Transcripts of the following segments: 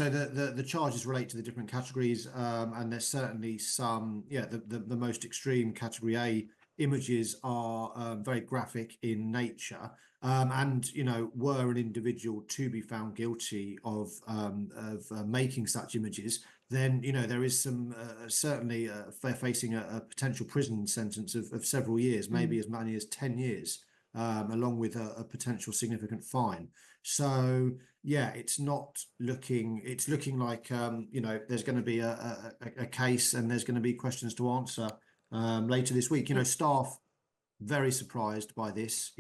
So the charges relate to the different categories, and there's certainly some. Yeah, the most extreme category A images are very graphic in nature, and were an individual to be found guilty of making such images, then there is some certainly facing a potential prison sentence of several years, maybe as many as 10 years. Along with a potential significant fine. So yeah, it's looking like there's going to be a case and there's going to be questions to answer later this week. Staff very surprised by this.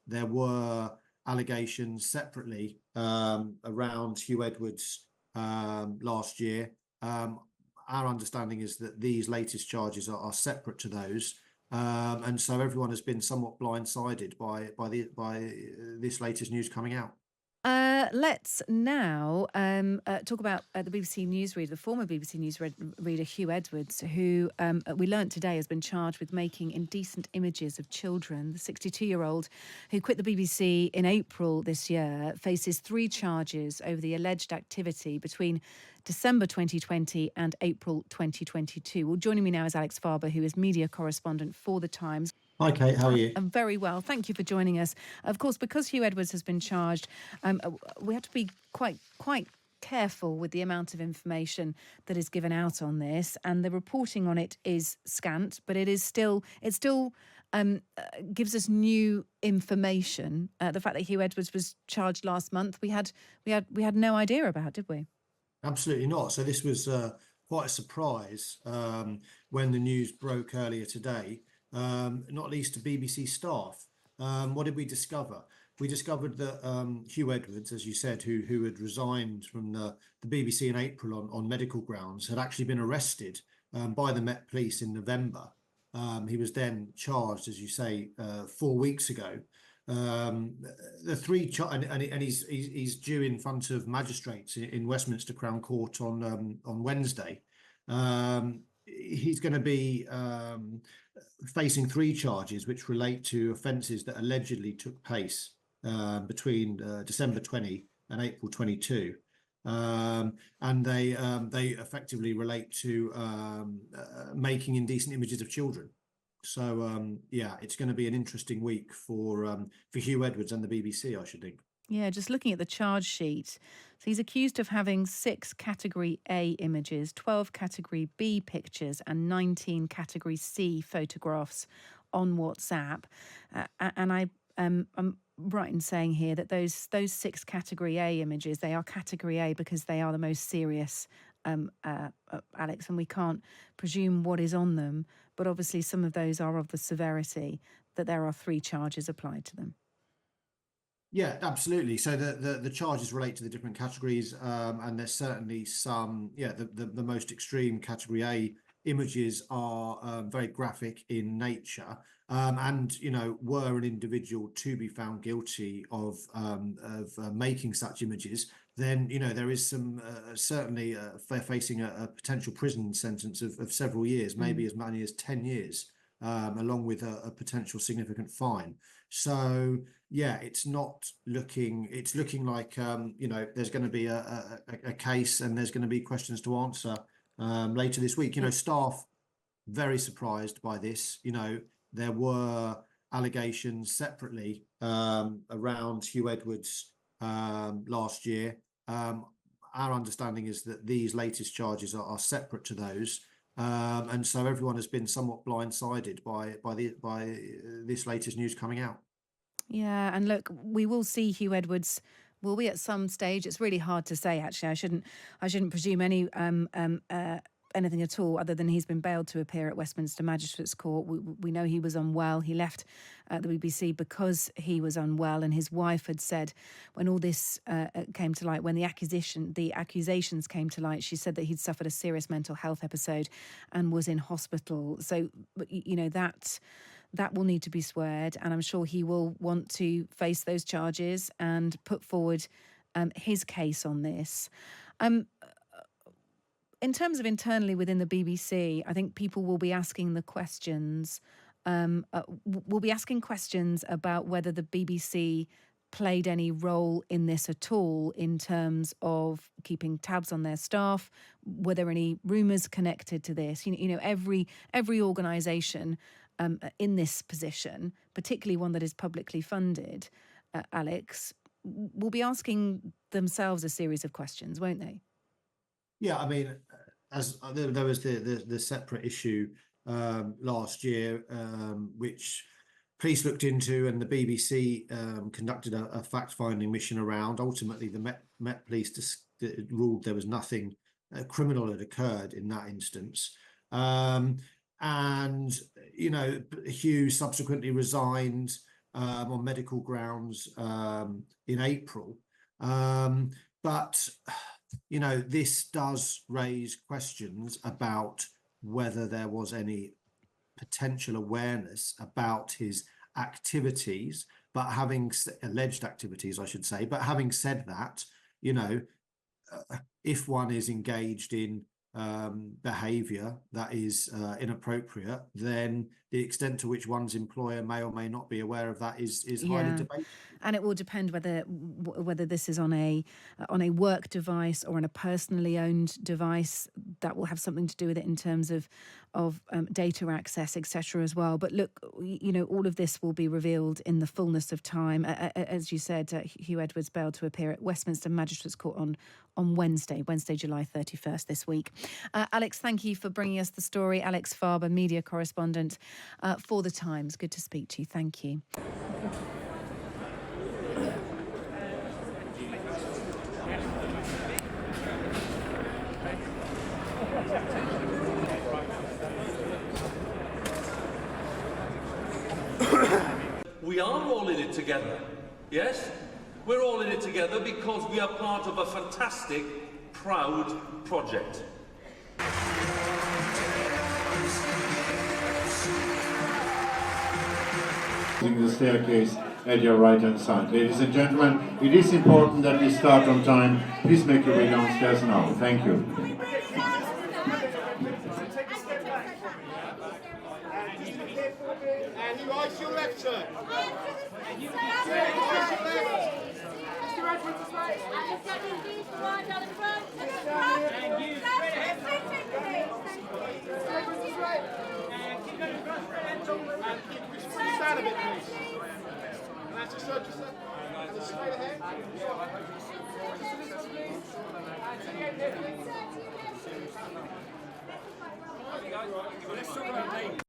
There were allegations separately around Huw Edwards last year. Our understanding is that these latest charges are separate to those. And so everyone has been somewhat blindsided by this latest news coming out. Let's now talk about the BBC newsreader, the former BBC newsreader Huw Edwards, who we learnt today has been charged with making indecent images of children. The 62-year-old who quit the BBC in April this year faces 3 charges over the alleged activity between December 2020 and April 2022. Well, joining me now is Alex Farber, who is media correspondent for The Times. Hi, Kate. How are you? I'm very well. Thank you for joining us. Of course, because Huw Edwards has been charged, we have to be quite careful with the amount of information that is given out on this, and the reporting on it is scant, but it still gives us new information. The fact that Huw Edwards was charged last month, we had no idea about, did we? Absolutely not. So this was quite a surprise when the news broke earlier today. Not least to BBC staff. What did we discover? We discovered that Huw Edwards, as you said, who had resigned from the BBC in April on medical grounds, had actually been arrested by the Met Police in November. He was then charged, as you say, 4 weeks ago. The three and he's due in front of magistrates in Westminster Crown Court on Wednesday. He's going to be facing 3 charges which relate to offences that allegedly took place between December 20 and April 22. And they effectively relate to making indecent images of children. So yeah, it's going to be an interesting week for Huw Edwards and the BBC, I should think. Yeah, just looking at the charge sheet. So he's accused of having 6 Category A images, 12 Category B pictures, and 19 Category C photographs on WhatsApp. And I'm right in saying here that those 6 Category A images, they are Category A because they are the most serious, Alex, and we can't presume what is on them. But obviously some of those are of the severity that there are 3 charges applied to them. Yeah, absolutely. So the charges relate to the different categories, and there's certainly some. Yeah, the most extreme category A images are very graphic in nature, and were an individual to be found guilty of making such images, then there is some certainly facing a potential prison sentence of several years, maybe as many as 10 years. Along with a potential significant fine. So yeah, it's looking like there's going to be a case and there's going to be questions to answer later this week. Staff very surprised by this. There were allegations separately around Huw Edwards last year. Our understanding is that these latest charges are separate to those. And so everyone has been somewhat blindsided by this latest news coming out. Yeah, and look, we will see Huw Edwards. Will we at some stage? It's really hard to say. Actually, I shouldn't presume anything at all, other than he's been bailed to appear at Westminster Magistrates Court. We know he was unwell. He left the BBC because he was unwell, and his wife had said when all this came to light, when the accusations came to light, she said that he'd suffered a serious mental health episode and was in hospital. So that will need to be squared, and I'm sure he will want to face those charges and put forward his case on this. In terms of internally within the BBC, I think people will be asking the questions. We'll be asking questions about whether the BBC played any role in this at all in terms of keeping tabs on their staff? Were there any rumours connected to this? Every organisation in this position, particularly one that is publicly funded, Alex, will be asking themselves a series of questions, won't they? Yeah, I mean, as there was the separate issue last year, which police looked into, and the BBC conducted a fact-finding mission around. Ultimately, the Met Police ruled there was nothing criminal had occurred in that instance. And Huw subsequently resigned on medical grounds in April. But this does raise questions about whether there was any potential awareness about his activities, but alleged activities, I should say. But having said that, if one is engaged in behaviour that is inappropriate, then the extent to which one's employer may or may not be aware of that is highly debatable. And it will depend whether this is on a work device or on a personally owned device. That will have something to do with it in terms of data access, etc. as well. But look, all of this will be revealed in the fullness of time. As you said, Huw Edwards bailed to appear at Westminster Magistrates Court on Wednesday, July 31st this week. Alex, thank you for bringing us the story. Alex Farber, media correspondent for The Times. Good to speak to you. Thank you. We are all in it together, yes? We're all in it together because we are part of a fantastic, proud project. The staircase at your right hand side. Ladies and gentlemen, it is important that we start on time. Please make your way downstairs now. Thank you. And you eyes your left, sir. And you eyes your left. Mr. Edwards is right. And down the front. And you straight ahead. Mr. Edwards is right. And keep going in front. And keep stand a bit, please. And that's just sir. And then straight ahead. Just a little, please. And to the end here, please. Let's talk about